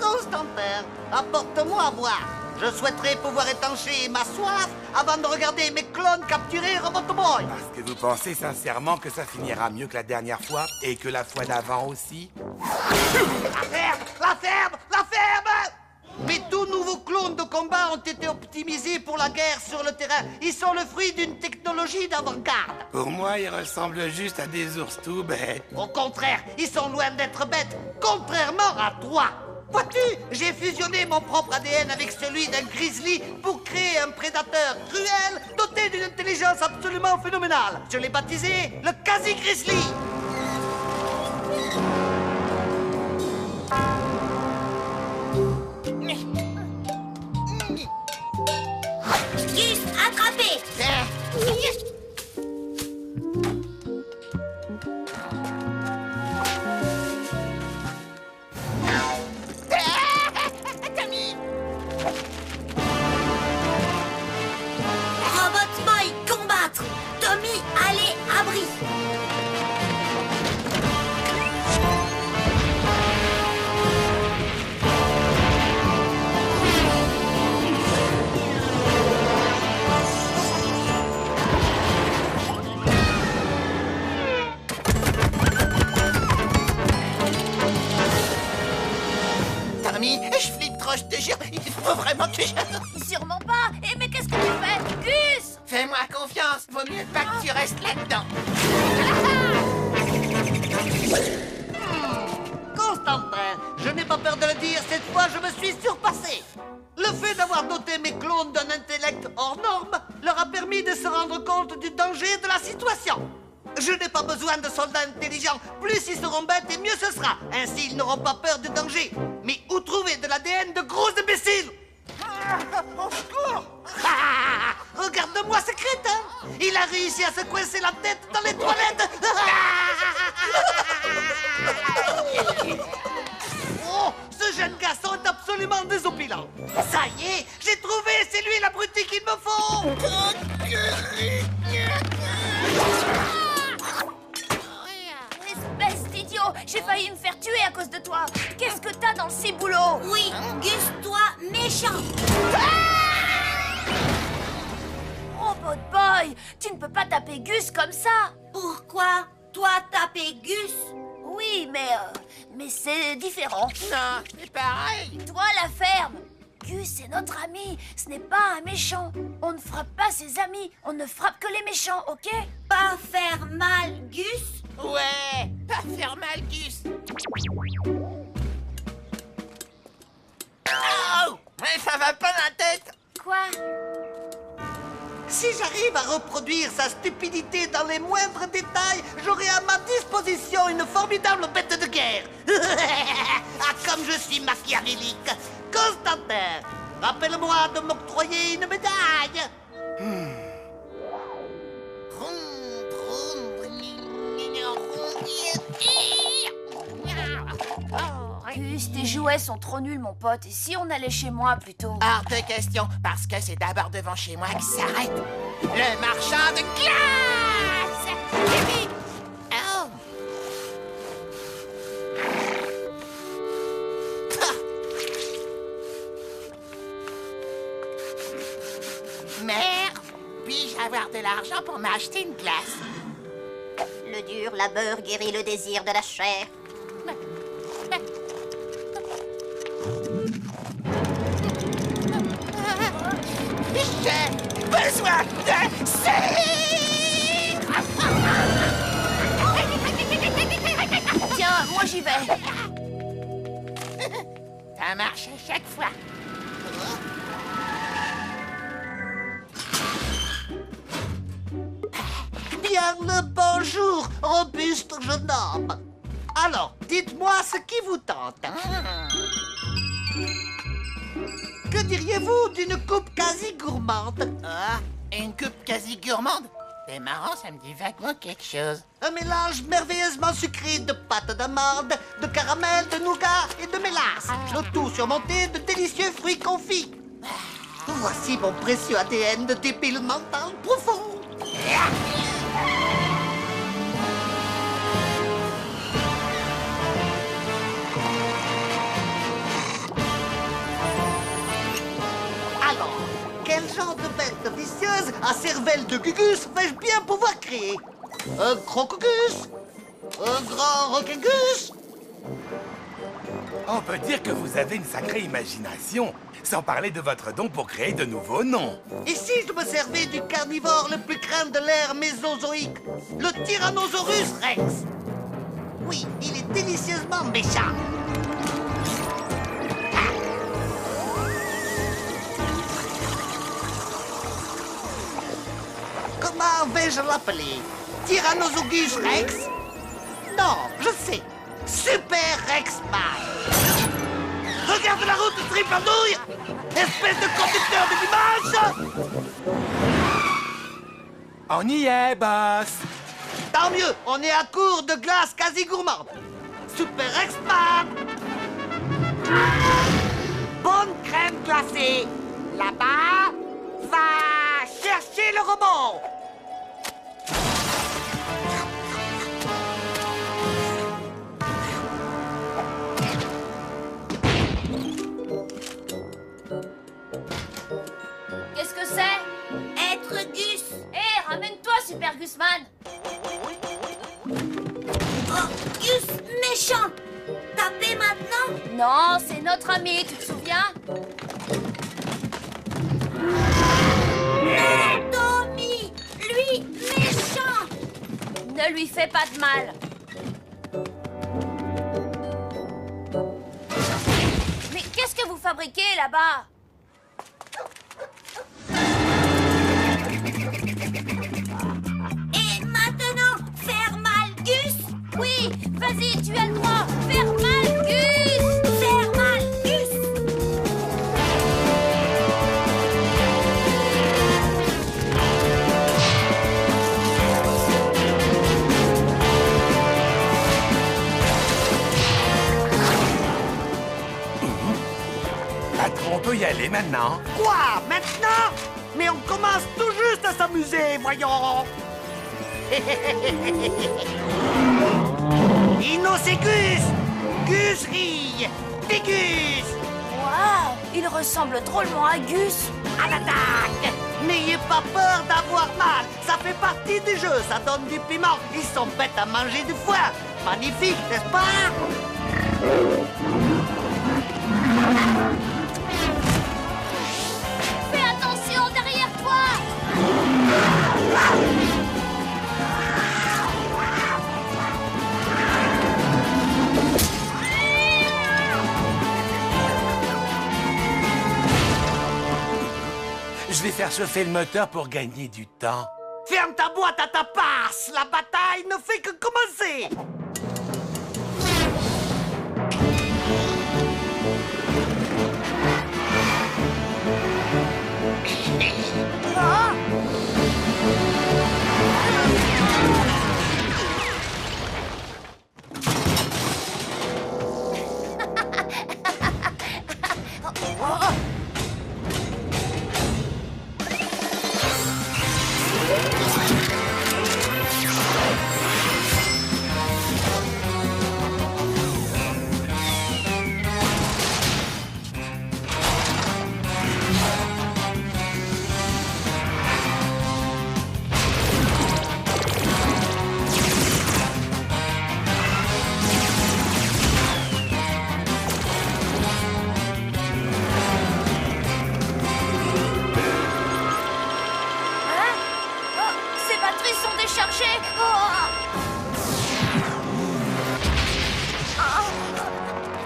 S12: Constantin, apporte-moi à boire. Je souhaiterais pouvoir étancher ma soif avant de regarder mes clones capturer Robot Boy.
S17: Parce que vous pensez sincèrement que ça finira mieux que la dernière fois et que la fois d'avant aussi?
S12: La ferme! La ferme! La ferme! Mes tout nouveaux clones de combat ont été optimisés pour la guerre sur le terrain. Ils sont le fruit d'une technologie d'avant-garde.
S17: Pour moi, ils ressemblent juste à des ours tout bêtes.
S12: Au contraire, ils sont loin d'être bêtes, contrairement à toi. Vois-tu, j'ai fusionné mon propre ADN avec celui d'un grizzly pour créer un prédateur cruel doté d'une intelligence absolument phénoménale. Je l'ai baptisé le quasi-grizzly.
S3: Gus, attrapé. Robot Boy, combattre. Tommy, allez, abri.
S4: Tommy, je flippe trop, je te jure. Il faut vraiment que je...
S2: Sûrement pas. Eh, mais qu'est-ce que tu fais? Gus!
S4: Fais-moi confiance. Vaut mieux pas que tu restes là-dedans.
S12: Constantin, je n'ai pas peur de le dire, cette fois je me suis surpassé. Le fait d'avoir doté mes clones d'un intellect hors norme leur a permis de se rendre compte du danger de la situation. Je n'ai pas besoin de soldats intelligents. Plus ils seront bêtes et mieux ce sera. Ainsi, ils n'auront pas peur du danger. Mais où trouver de l'ADN de gros imbéciles? Au secours! Regarde-moi ce crétin! Il a réussi à se coincer la tête dans les toilettes! Oh, ce jeune garçon est absolument désopilant. Ça y est, j'ai trouvé, c'est lui l'abruti qu'il me faut.
S2: Espèce d'idiot! j'ai failli me faire tuer à cause de toi. Qu'est-ce que t'as dans le ciboulot?
S3: Oui, Gus, toi, méchant.
S2: Robot Boy, tu ne peux pas taper Gus comme ça.
S3: Pourquoi? Toi, taper Gus?
S2: Oui, mais c'est différent.
S4: Non, c'est pareil.
S2: Toi, la ferme. Gus est notre ami, ce n'est pas un méchant. On ne frappe pas ses amis, on ne frappe que les méchants, ok?
S3: Pas faire mal, Gus?
S4: Ouais, pas faire mal, Gus. Oh, mais ça va pas la tête.
S2: Quoi?
S12: Si j'arrive à reproduire sa stupidité dans les moindres détails, j'aurai à ma disposition une formidable bête de guerre. Ah, comme je suis machiavélique. Constantin, rappelle-moi de m'octroyer une médaille.
S2: Gus, tes jouets sont trop nuls, mon pote. Et si on allait chez moi plutôt?
S4: Hors de question, parce que c'est d'abord devant chez moi que s'arrête le marchand de glace. Yippee! Oh. Mère, puis-je avoir de l'argent pour m'acheter une glace?
S3: Le dur labeur guérit le désir de la chair.
S4: J'ai besoin de cire!
S2: Tiens, moi j'y vais.
S4: Ça marche à chaque fois.
S12: Bien le bonjour, robuste jeune homme. Alors, dites-moi ce qui vous tente. Que diriez-vous d'une coupe quasi gourmande?
S4: Ah, une coupe quasi gourmande? C'est marrant, ça me dit vaguement quelque chose.
S12: Un mélange merveilleusement sucré de pâte d'amande, de caramel, de nougat et de mélasse. Le tout surmonté de délicieux fruits confits. Voici mon précieux ADN de débile mental profond. Alors, quel genre de bête vicieuse à cervelle de Gugus vais-je bien pouvoir créer? Un crocogus? Un grand roquegus?
S17: On peut dire que vous avez une sacrée imagination, sans parler de votre don pour créer de nouveaux noms.
S12: Et si je me servais du carnivore le plus craint de l'ère mésozoïque, le Tyrannosaurus Rex? Oui, il est délicieusement méchant. Comment vais-je l'appeler? Tyrannosaurus Rex? Non, je sais. Super Rexman. Regarde la route, tripandouille! Espèce de conducteur de dimanche!
S17: On y est, boss!
S12: Tant mieux, on est à court de glace quasi gourmande. Super Rexman! Bonne crème glacée. Là-bas, va chercher le robot.
S2: Qu'est-ce que c'est?
S3: Être Gus.
S2: Hé, ramène-toi, Super Gusman.
S3: Oh, Gus méchant. Taper maintenant?
S2: Non, c'est notre ami, tu te souviens?
S3: Tommy, lui méchant.
S2: Ne lui fais pas de mal. Mais qu'est-ce que vous fabriquez là-bas?
S3: Et maintenant, faire mal Gus?
S2: Oui, vas-y, tu as le droit. Faire mal, Gus.
S3: Faire mal Gus.
S17: Patron, on peut y aller maintenant?
S12: Quoi, maintenant? Mais on commence tout juste à s'amuser, voyons. Dino, c'est Gus! Gus rille! Des Gus!
S2: Waouh, il ressemble drôlement à Gus.
S12: À l'attaque! N'ayez pas peur d'avoir mal, ça fait partie du jeu, ça donne du piment. Ils sont bêtes à manger du foie. Magnifique, n'est-ce pas?
S3: Fais attention derrière toi!
S17: Je vais faire chauffer le moteur pour gagner du temps.
S12: Ferme ta boîte à ta passe, la bataille ne fait que commencer.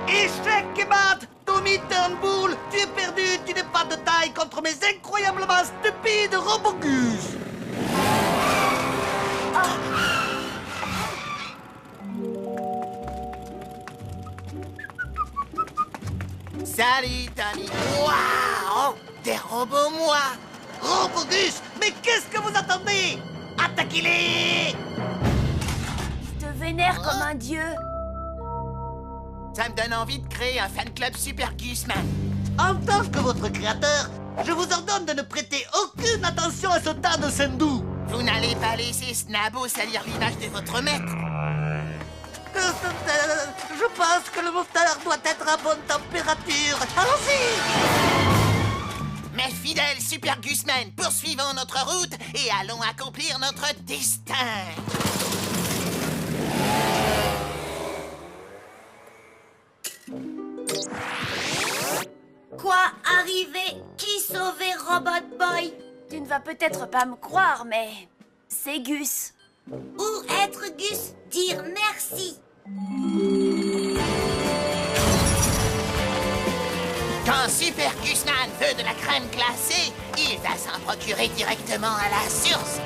S12: Échec et mat! Tommy Turnbull, tu es perdu, tu n'es pas de taille contre mes incroyablement stupides Robogus!
S4: Salut, Tommy! Waouh! Des robots, moi!
S12: Robogus, mais qu'est-ce que vous attendez? Attaquez-les!
S2: Il te vénère comme un dieu.
S4: Ça me donne envie de créer un fan club Super Gusman.
S12: En tant que votre créateur, je vous ordonne de ne prêter aucune attention à ce tas de sendou.
S4: Vous n'allez pas laisser Snabo salir l'image de votre maître.
S12: Je pense que le moteur doit être à bonne température. Allons-y!
S4: Mes fidèles Super Gusmen, poursuivons notre route et allons accomplir notre destin.
S3: Quoi? Arrivé? Qui sauver Robot Boy?
S2: Tu ne vas peut-être pas me croire, mais c'est Gus.
S3: Où être Gus? Dire merci.
S4: Quand Super Gusman veut de la crème glacée, il va s'en procurer directement à la source.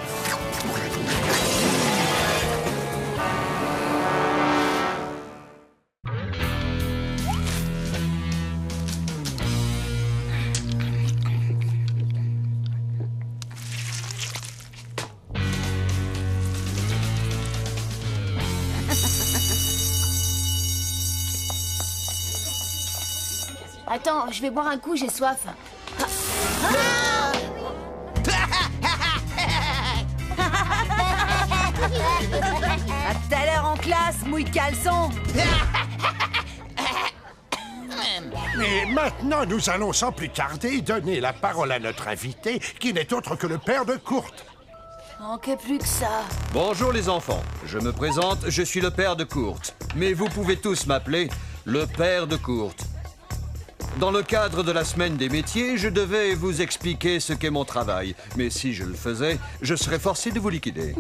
S2: Attends, je vais boire un coup, j'ai soif.
S7: À tout à l'heure en classe, mouille de caleçon.
S15: Mais maintenant, nous allons sans plus tarder donner la parole à notre invité, qui n'est autre que le père de Kurt.
S2: Manquait plus que ça.
S16: Bonjour les enfants, je me présente, je suis le père de Kurt. Mais vous pouvez tous m'appeler le père de Kurt. Dans le cadre de la semaine des métiers, je devais vous expliquer ce qu'est mon travail. Mais si je le faisais, je serais forcé de vous liquider.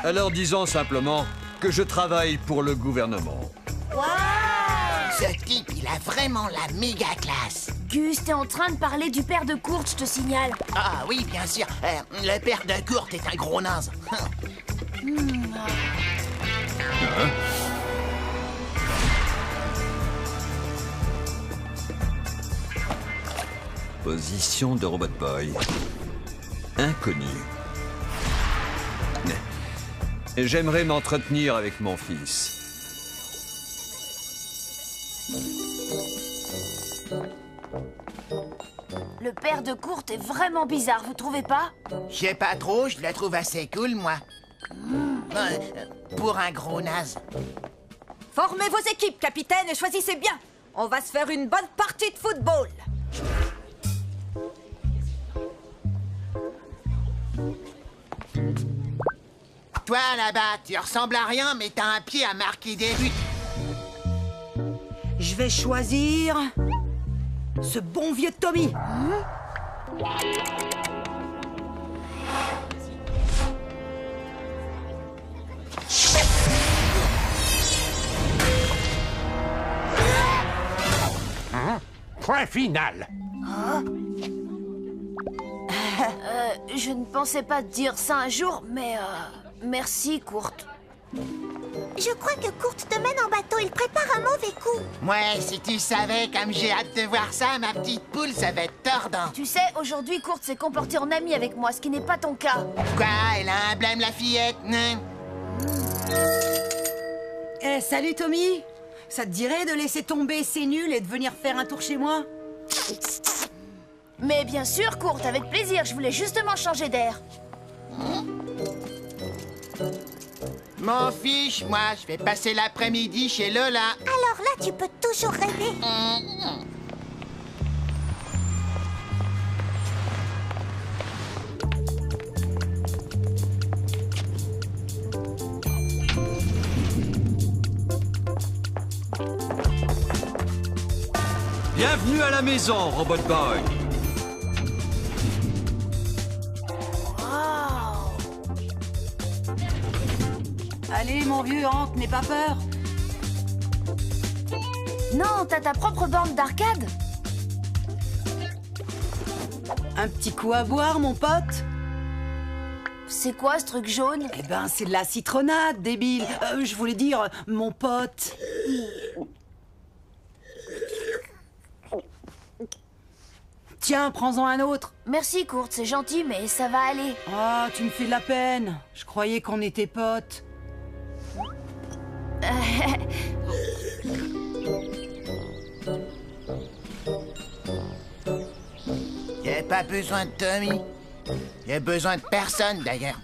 S16: Alors disons simplement que je travaille pour le gouvernement.
S4: Wow! Ce type, il a vraiment la méga classe.
S2: Gus, t'es en train de parler du père de Kurt, je te signale.
S4: Ah oui, bien sûr. Le père de Kurt est un gros naze.
S16: Position de Robot Boy. Inconnu. J'aimerais m'entretenir avec mon fils.
S2: Le père de Kurt est vraiment bizarre, vous trouvez pas?
S4: Je sais pas trop, je la trouve assez cool, moi. Pour un gros naze.
S14: Formez vos équipes, capitaine, et choisissez bien. On va se faire une bonne partie de football.
S4: Toi, là-bas, tu ressembles à rien, mais t'as un pied à marquer des buts.
S7: Je vais choisir... ce bon vieux Tommy.
S15: Point final.
S2: Je ne pensais pas te dire ça un jour, mais merci, Kurt.
S3: Je crois que Kurt te mène en bateau. Il prépare un mauvais coup.
S4: Ouais, si tu savais, comme j'ai hâte de voir ça, ma petite poule, ça va être tordant.
S2: Tu sais, aujourd'hui, Kurt s'est comporté en ami avec moi, ce qui n'est pas ton cas.
S4: Quoi? Elle a un blême, la fillette, non?
S7: Eh, salut Tommy. Ça te dirait de laisser tomber C'est nul et de venir faire un tour chez moi?
S2: Mais bien sûr, Kurt, avec plaisir. Je voulais justement changer d'air.
S4: M'en fiche, moi, je vais passer l'après-midi chez Lola.
S3: Alors là, tu peux toujours rêver.
S16: Bienvenue à la maison, Robot Boy.
S7: Allez, mon vieux Hank, n'aie pas peur.
S2: Non, t'as ta propre borne d'arcade.
S7: Un petit coup à boire, mon pote?
S2: C'est quoi ce truc jaune?
S7: Eh ben, c'est de la citronnade, débile. Je voulais dire, mon pote. Tiens, prends-en un autre.
S2: Merci, Kurt, c'est gentil, mais ça va aller.
S7: Ah, tu me fais de la peine. Je croyais qu'on était potes.
S4: Y a pas besoin de Tommy. Y a besoin de personne, d'ailleurs.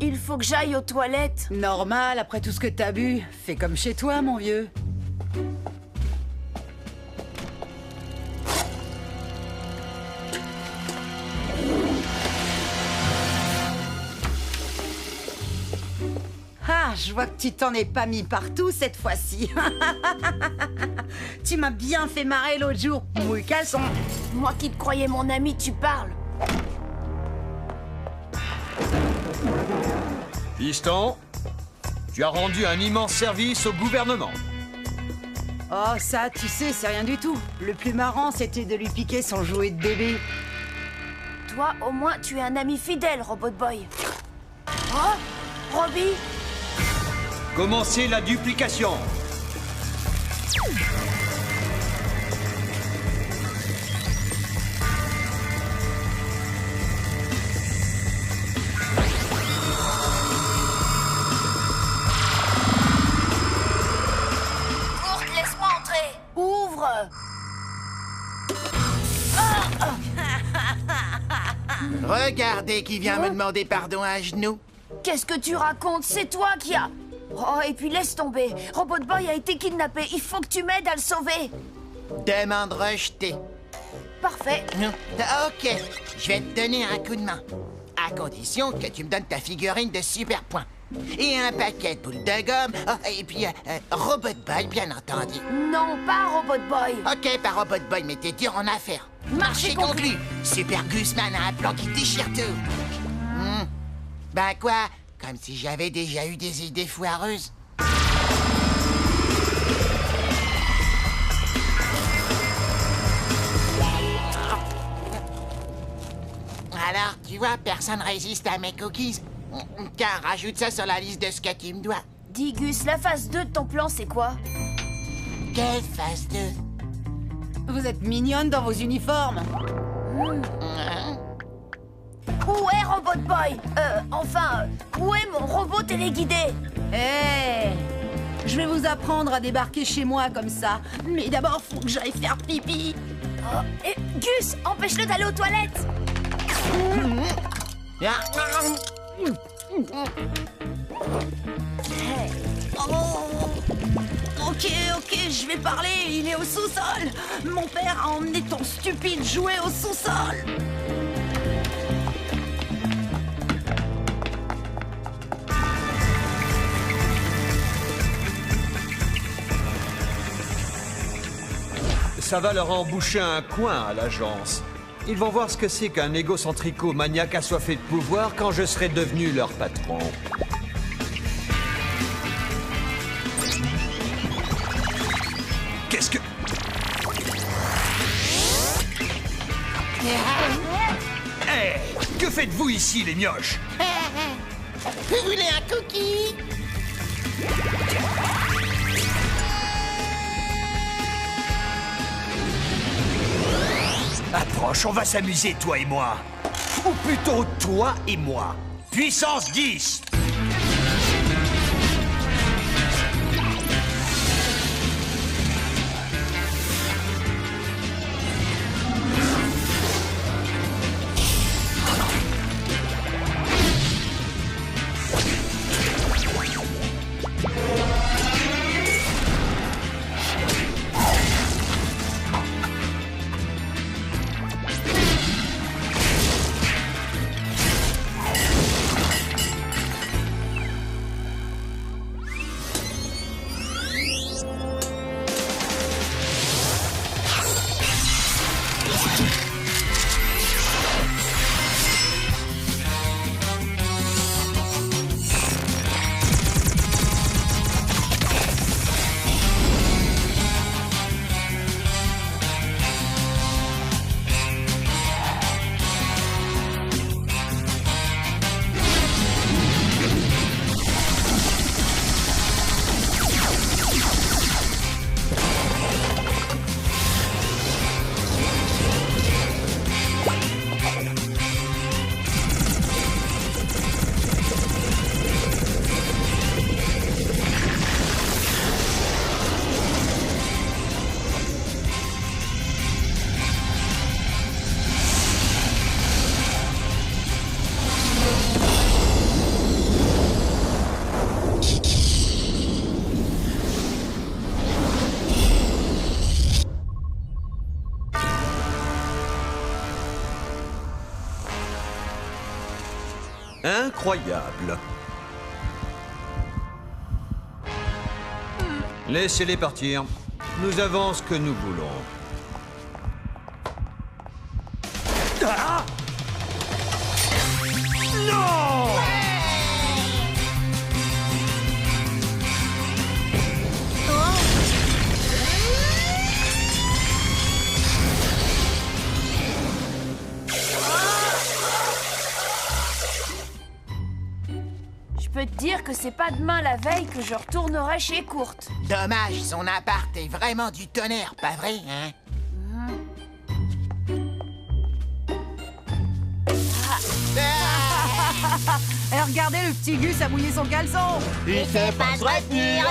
S2: Il faut que j'aille aux toilettes.
S7: Normal, après tout ce que t'as bu. Fais comme chez toi, mon vieux. Ah, je vois que tu t'en es pas mis partout cette fois-ci. Tu m'as bien fait marrer l'autre jour, mouille caleçon.
S2: Moi qui te croyais mon ami, tu parles.
S16: Piston, tu as rendu un immense service au gouvernement.
S7: Oh, ça, tu sais, c'est rien du tout. Le plus marrant, c'était de lui piquer son jouet de bébé.
S2: Toi, au moins, tu es un ami fidèle, Robot Boy. Oh, Robbie.
S16: Commencez la duplication.
S2: Ouvre!
S4: Regardez qui vient me demander pardon à genoux.
S2: Qu'est-ce que tu racontes? C'est toi qui as... Oh, et puis laisse tomber. Robot Boy a été kidnappé. Il faut que tu m'aides à le sauver.
S4: Demande rejetée.
S2: Parfait.
S4: Ok, je vais te donner un coup de main. À condition que tu me donnes ta figurine de Super Point. Et un paquet de boules de gomme. Et puis, Robot Boy, bien entendu.
S2: Non, pas Robot Boy.
S4: Ok, pas Robot Boy, mais t'es dur en affaires. Marché conclu. Super Guzman a un plan qui déchire tout. Ben quoi? Comme si j'avais déjà eu des idées foireuses. Alors, tu vois, personne résiste à mes cookies. Tiens, rajoute ça sur la liste de ce que tu me dois.
S2: Dis Gus, la phase 2 de ton plan, c'est quoi?
S4: Quelle phase 2?
S7: Vous êtes mignonne dans vos uniformes.
S2: Où est Robot Boy? Où est mon robot téléguidé?
S7: Hé! Je vais vous apprendre à débarquer chez moi comme ça. Mais d'abord, faut que j'aille faire pipi.
S2: Oh, et Gus, empêche-le d'aller aux toilettes.
S7: Ok, je vais parler. Il est au sous-sol. Mon père a emmené ton stupide jouet au sous-sol.
S16: Ça va leur emboucher un coin à l'agence. Ils vont voir ce que c'est qu'un égocentrico maniaque assoiffé de pouvoir quand je serai devenu leur patron. Qu'est-ce que... Hey, que faites-vous ici, les mioches?
S4: Vous voulez un cookie?
S16: Approche, on va s'amuser, toi et moi. Ou plutôt, toi et moi. Puissance 10. Incroyable. Laissez-les partir. Nous avons ce que nous voulons. Ah! Non!
S2: Je peux te dire que c'est pas demain la veille que je retournerai chez Kurt.
S4: Dommage, son appart est vraiment du tonnerre, pas vrai, hein?
S7: Et regardez, le petit Gus a mouillé son caleçon.
S4: Il sait pas se retenir.